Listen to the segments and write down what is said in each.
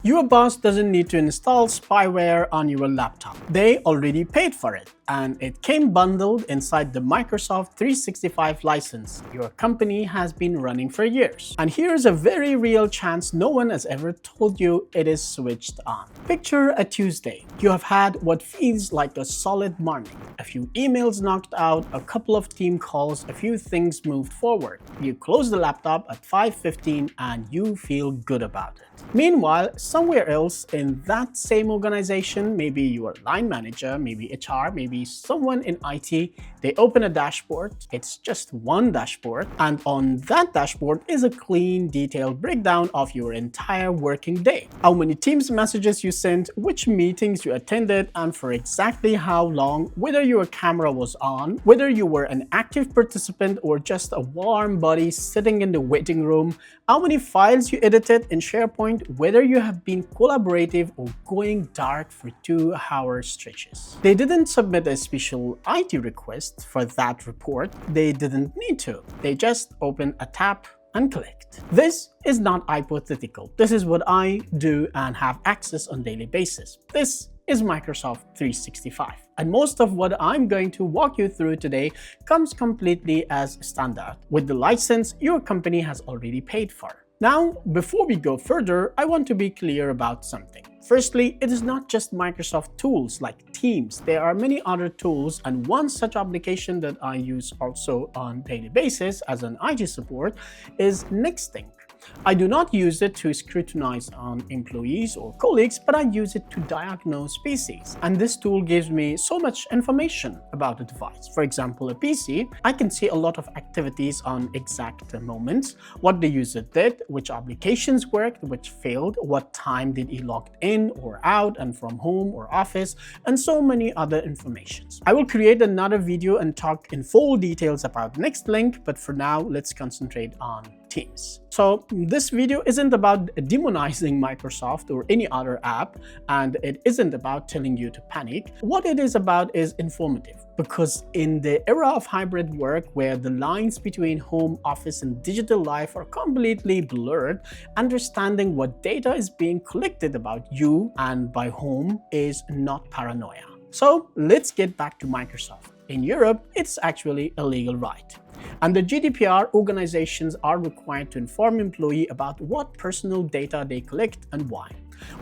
Your boss doesn't need to install spyware on your laptop. They already paid for it, and it came bundled inside the Microsoft 365 license your company has been running for years. And here's a very real chance no one has ever told you it is switched on. Picture a Tuesday. You have had what feels like a solid morning. A few emails knocked out, a couple of team calls, a few things moved forward. You close the laptop at 5:15 and you feel good about it. Meanwhile, somewhere else in that same organization, maybe your line manager, maybe HR, maybe someone in IT, they open a dashboard. It's just one dashboard, and on that dashboard is a clean, detailed breakdown of your entire working day. How many Teams messages you sent, which meetings you attended, and for exactly how long, whether your camera was on, whether you were an active participant or just a warm body sitting in the waiting room, how many files you edited in SharePoint, whether you have been collaborative or going dark for 2-hour stretches. They didn't submit a special IT request for that report. They didn't need to. They just opened a tab and clicked. This is not hypothetical. This is what I do and have access on a daily basis. This is Microsoft 365. And most of what I'm going to walk you through today comes completely as standard, with the license your company has already paid for. Now, before we go further, I want to be clear about something. Firstly, it is not just Microsoft tools like Teams. There are many other tools, and one such application that I use also on a daily basis as an IT support is Nextthink. I do not use it to scrutinize on employees or colleagues, but I use it to diagnose PCs. And this tool gives me so much information about a device. For example, a PC, I can see a lot of activities on exact moments, what the user did, which applications worked, which failed, what time did he log in or out and from home or office, and so many other informations. I will create another video and talk in full details about Nextthink, but for now, let's concentrate on Teams. So this video isn't about demonizing Microsoft or any other app, and it isn't about telling you to panic. What it is about is informative, because in the era of hybrid work where the lines between home, office, and digital life are completely blurred, understanding what data is being collected about you and by whom is not paranoia. So let's get back to Microsoft. In Europe, it's actually a legal right. Under GDPR, organizations are required to inform employees about what personal data they collect and why.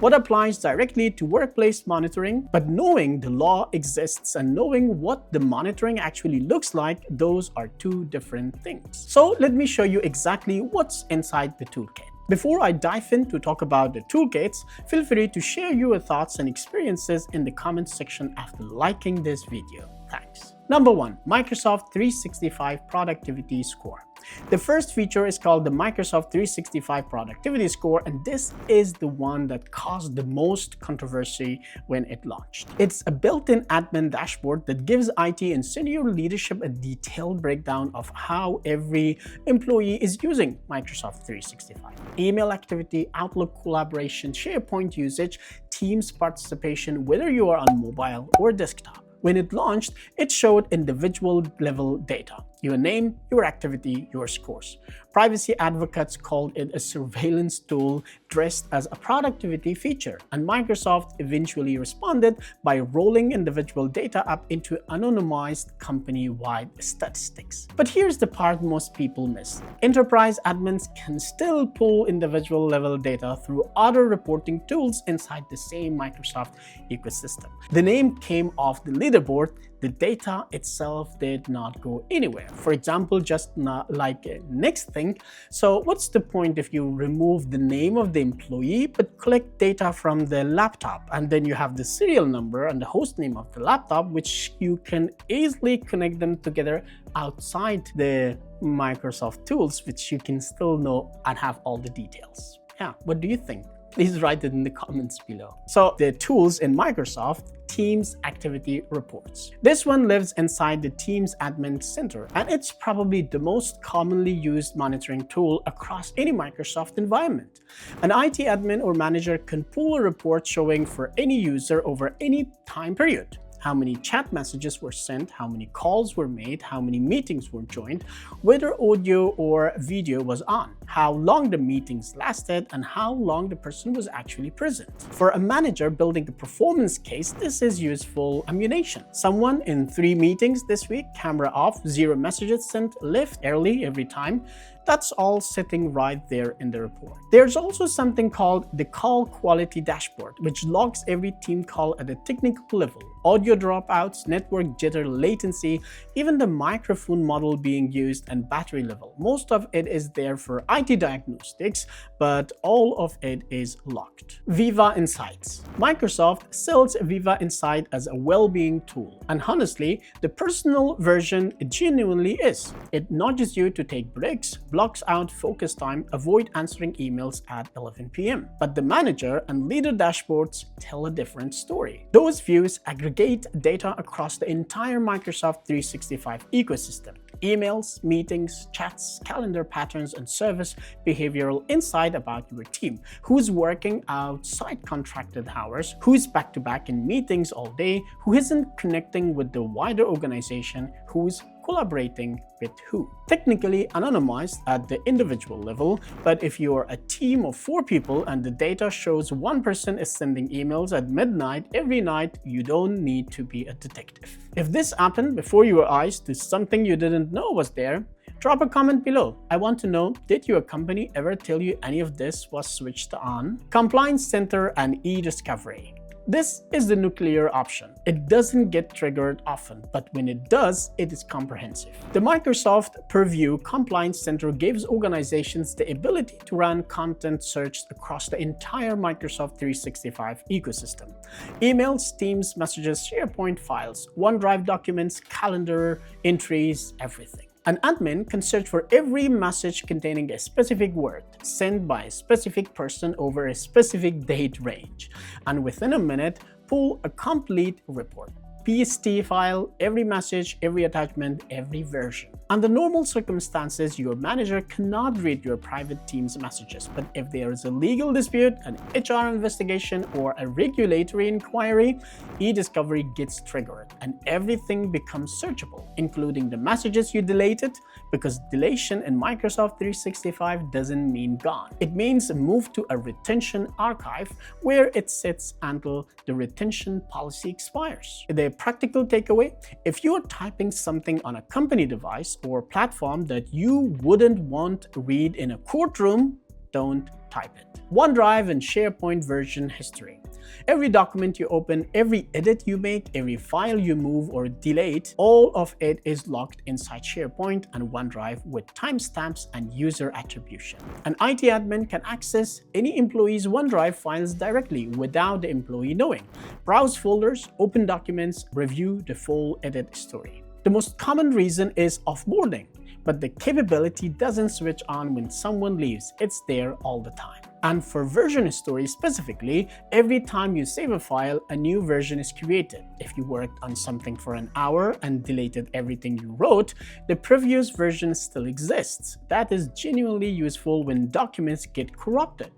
What applies directly to workplace monitoring, but knowing the law exists and knowing what the monitoring actually looks like, those are two different things. So let me show you exactly what's inside the toolkit. Before I dive in to talk about the toolkits, feel free to share your thoughts and experiences in the comments section after liking this video. Thanks. Number 1. Microsoft 365 Productivity Score. The first feature is called the Microsoft 365 Productivity Score, and this is the one that caused the most controversy when it launched. It's a built-in admin dashboard that gives IT and senior leadership a detailed breakdown of how every employee is using Microsoft 365. Email activity, Outlook collaboration, SharePoint usage, Teams participation, whether you are on mobile or desktop. When it launched, it showed individual level data. Your name, your activity, your scores. Privacy advocates called it a surveillance tool dressed as a productivity feature, and Microsoft eventually responded by rolling individual data up into anonymized company-wide statistics. But here's the part most people miss. Enterprise admins can still pull individual level data through other reporting tools inside the same Microsoft ecosystem. The name came off the leaderboard. The data itself did not go anywhere. For example, just like Nextthink. So what's the point if you remove the name of the employee but collect data from the laptop, and then you have the serial number and the host name of the laptop, which you can easily connect them together outside the Microsoft tools, which you can still know and have all the details. Yeah, what do you think? Please write it in the comments below. So the tools in Microsoft, Teams Activity Reports. This one lives inside the Teams Admin Center, and it's probably the most commonly used monitoring tool across any Microsoft environment. An IT admin or manager can pull a report showing for any user over any time period. how many chat messages were sent, how many calls were made, how many meetings were joined, whether audio or video was on, how long the meetings lasted, and how long the person was actually present. For a manager building a performance case, this is useful ammunition. Someone in 3 meetings this week, camera off, 0 messages sent, left early every time. That's all sitting right there in the report. There's also something called the call quality dashboard, which logs every team call at a technical level. Audio dropouts, network jitter, latency, even the microphone model being used, and battery level. Most of it is there for IT diagnostics, but all of it is locked. Viva Insights. Microsoft sells Viva Insight as a well-being tool, and honestly, the personal version genuinely is. It nudges you to take breaks, blocks out focus time, avoid answering emails at 11 p.m. But the manager and leader dashboards tell a different story. Those views aggregate data across the entire Microsoft 365 ecosystem. Emails, meetings, chats, calendar patterns, and service behavioral insight about your team. Who's working outside contracted hours, who's back-to-back in meetings all day, who isn't connecting with the wider organization, who's collaborating with who. Technically anonymized at the individual level, but if you're a team of 4 people and the data shows one person is sending emails at midnight every night, you don't need to be a detective. If this happened before your eyes to something you didn't know was there, drop a comment below. I want to know, did your company ever tell you any of this was switched on? Compliance Center and e-discovery. This is the nuclear option. It doesn't get triggered often, but when it does, it is comprehensive. The Microsoft Purview Compliance Center gives organizations the ability to run content search across the entire Microsoft 365 ecosystem. Emails, Teams, messages, SharePoint files, OneDrive documents, calendar, entries, everything. An admin can search for every message containing a specific word sent by a specific person over a specific date range, and within a minute, pull a complete report. PST file, every message, every attachment, every version. Under normal circumstances, your manager cannot read your private team's messages, but if there is a legal dispute, an HR investigation, or a regulatory inquiry, e-discovery gets triggered and everything becomes searchable, including the messages you deleted, because deletion in Microsoft 365 doesn't mean gone. It means move to a retention archive where it sits until the retention policy expires. The practical takeaway: if you are typing something on a company device or platform that you wouldn't want to read in a courtroom, don't type it. OneDrive and SharePoint version history. Every document you open, every edit you make, every file you move or delete, all of it is locked inside SharePoint and OneDrive with timestamps and user attribution. An IT admin can access any employee's OneDrive files directly without the employee knowing. Browse folders, open documents, review the full edit history. The most common reason is offboarding, but the capability doesn't switch on when someone leaves. It's there all the time. And for version history specifically, every time you save a file, a new version is created. If you worked on something for an hour and deleted everything you wrote, the previous version still exists. That is genuinely useful when documents get corrupted.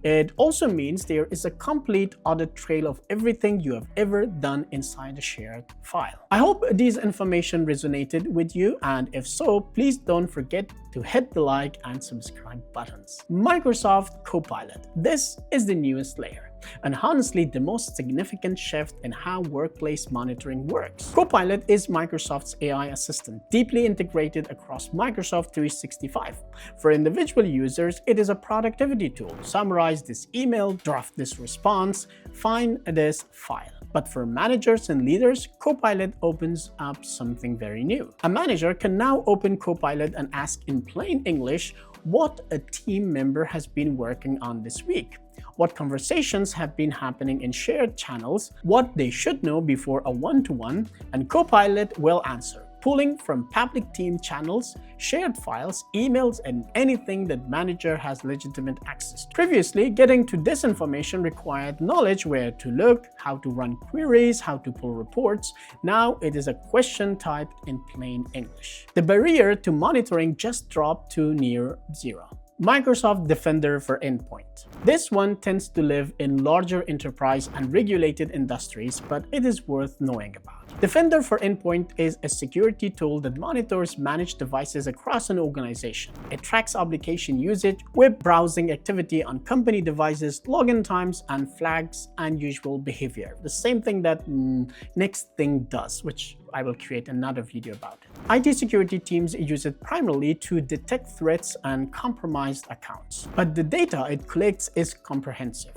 It also means there is a complete audit trail of everything you have ever done inside a shared file. I hope this information resonated with you, and if so, please don't forget to hit the like and subscribe buttons. Microsoft Copilot. This is the newest layer, and honestly the most significant shift in how workplace monitoring works. Copilot is Microsoft's AI assistant, deeply integrated across Microsoft 365. For individual users, it is a productivity tool. Summarize this email, draft this response, find this file. But for managers and leaders, Copilot opens up something very new. A manager can now open Copilot and ask in plain English what a team member has been working on this week, what conversations have been happening in shared channels, what they should know before a one-to-one, and Copilot will answer, pulling from public team channels, shared files, emails, and anything that manager has legitimate access to. Previously, getting to this information required knowledge where to look, how to run queries, how to pull reports. Now it is a question typed in plain English. The barrier to monitoring just dropped to near zero. Microsoft Defender for Endpoint. This one tends to live in larger enterprise and regulated industries, but it is worth knowing about. Defender for Endpoint is a security tool that monitors managed devices across an organization. It tracks application usage, web browsing activity on company devices, login times, and flags unusual behavior. The same thing that Nextthing does, which I will create another video about it. IT security teams use it primarily to detect threats and compromised accounts. But the data it collects is comprehensive.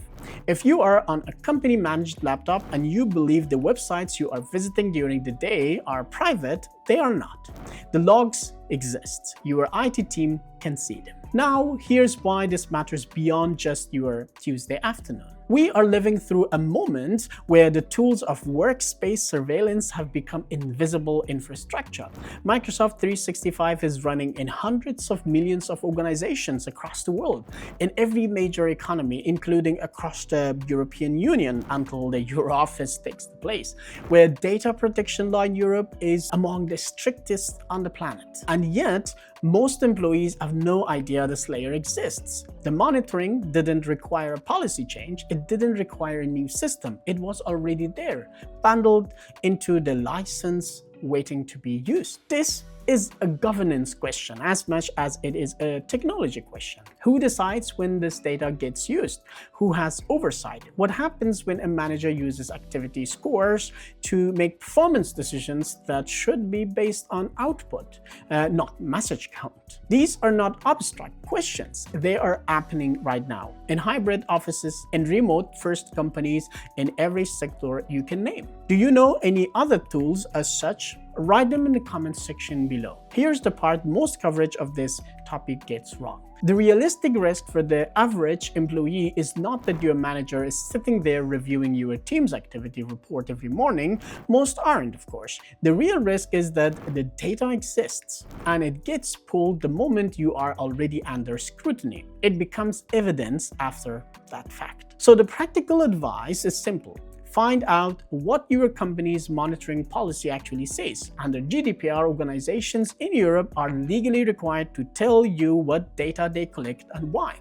If you are on a company-managed laptop and you believe the websites you are visiting during the day are private, they are not. The logs exist. Your IT team can see them. Now, here's why this matters beyond just your Tuesday afternoon. We are living through a moment where the tools of workspace surveillance have become invisible infrastructure. Microsoft 365 is running in hundreds of millions of organizations across the world, in every major economy, including across the European Union until the Euro office takes the place, where data protection law in Europe is among the strictest on the planet. And yet, most employees have no idea this layer exists. The monitoring didn't require a policy change, it didn't require a new system. It was already there, bundled into the license waiting to be used. This is a governance question as much as it is a technology question. Who decides when this data gets used? Who has oversight? What happens when a manager uses activity scores to make performance decisions that should be based on output, not message count? These are not abstract questions. They are happening right now in hybrid offices, in remote-first companies, in every sector you can name. Do you know any other tools as such? Write them in the comments section below. Here's the part most coverage of this topic gets wrong. The realistic risk for the average employee is not that your manager is sitting there reviewing your team's activity report every morning. Most aren't, of course. The real risk is that the data exists and it gets pulled the moment you are already under scrutiny. It becomes evidence after that fact. So the practical advice is simple. Find out what your company's monitoring policy actually says. Under GDPR, organizations in Europe are legally required to tell you what data they collect and why.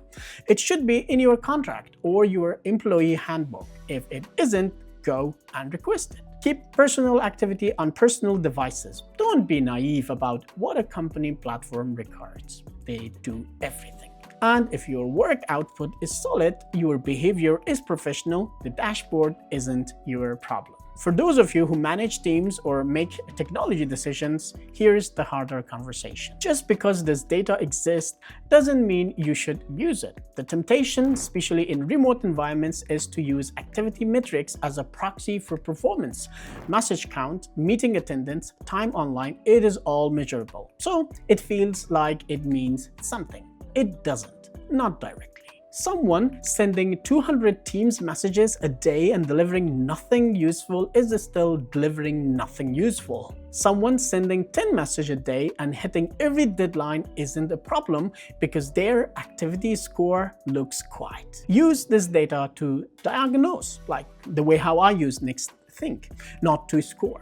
It should be in your contract or your employee handbook. If it isn't, go and request it. Keep personal activity on personal devices. Don't be naive about what a company platform records. They do everything. And if your work output is solid, your behavior is professional, the dashboard isn't your problem. For those of you who manage teams or make technology decisions, here's the harder conversation. Just because this data exists doesn't mean you should use it. The temptation, especially in remote environments, is to use activity metrics as a proxy for performance. Message count, meeting attendance, time online, it is all measurable. So it feels like it means something. It doesn't, not directly. Someone sending 200 Teams messages a day and delivering nothing useful is still delivering nothing useful. Someone sending 10 messages a day and hitting every deadline isn't a problem because their activity score looks quiet. Use this data to diagnose, like the way how I use Nextthing, not to score.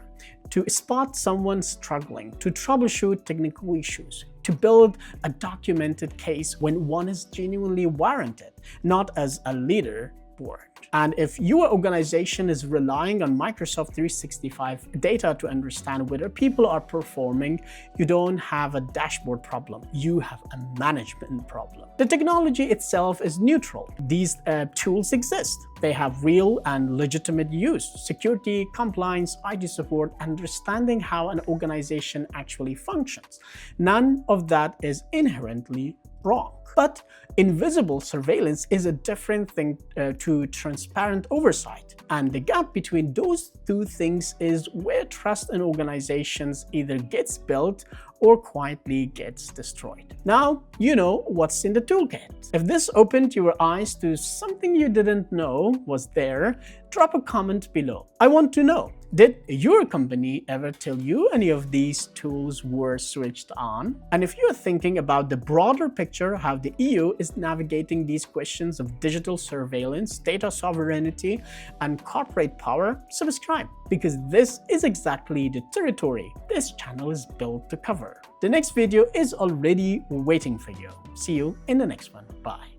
To spot someone struggling, to troubleshoot technical issues, to build a documented case when one is genuinely warranted, not as a leaderboard. And if your organization is relying on Microsoft 365 data to understand whether people are performing, you don't have a dashboard problem, you have a management problem. The technology itself is neutral. These tools exist. They have real and legitimate use. Security, compliance, IT support, understanding how an organization actually functions. None of that is inherently wrong. But invisible surveillance is a different thing to transparent oversight. And the gap between those two things is where trust in organizations either gets built or quietly gets destroyed. Now, you know what's in the toolkit. If this opened your eyes to something you didn't know was there, drop a comment below. I want to know. Did your company ever tell you any of these tools were switched on? And if you're thinking about the broader picture, how the EU is navigating these questions of digital surveillance, data sovereignty, and corporate power, subscribe, because this is exactly the territory this channel is built to cover. The next video is already waiting for you. See you in the next one. Bye.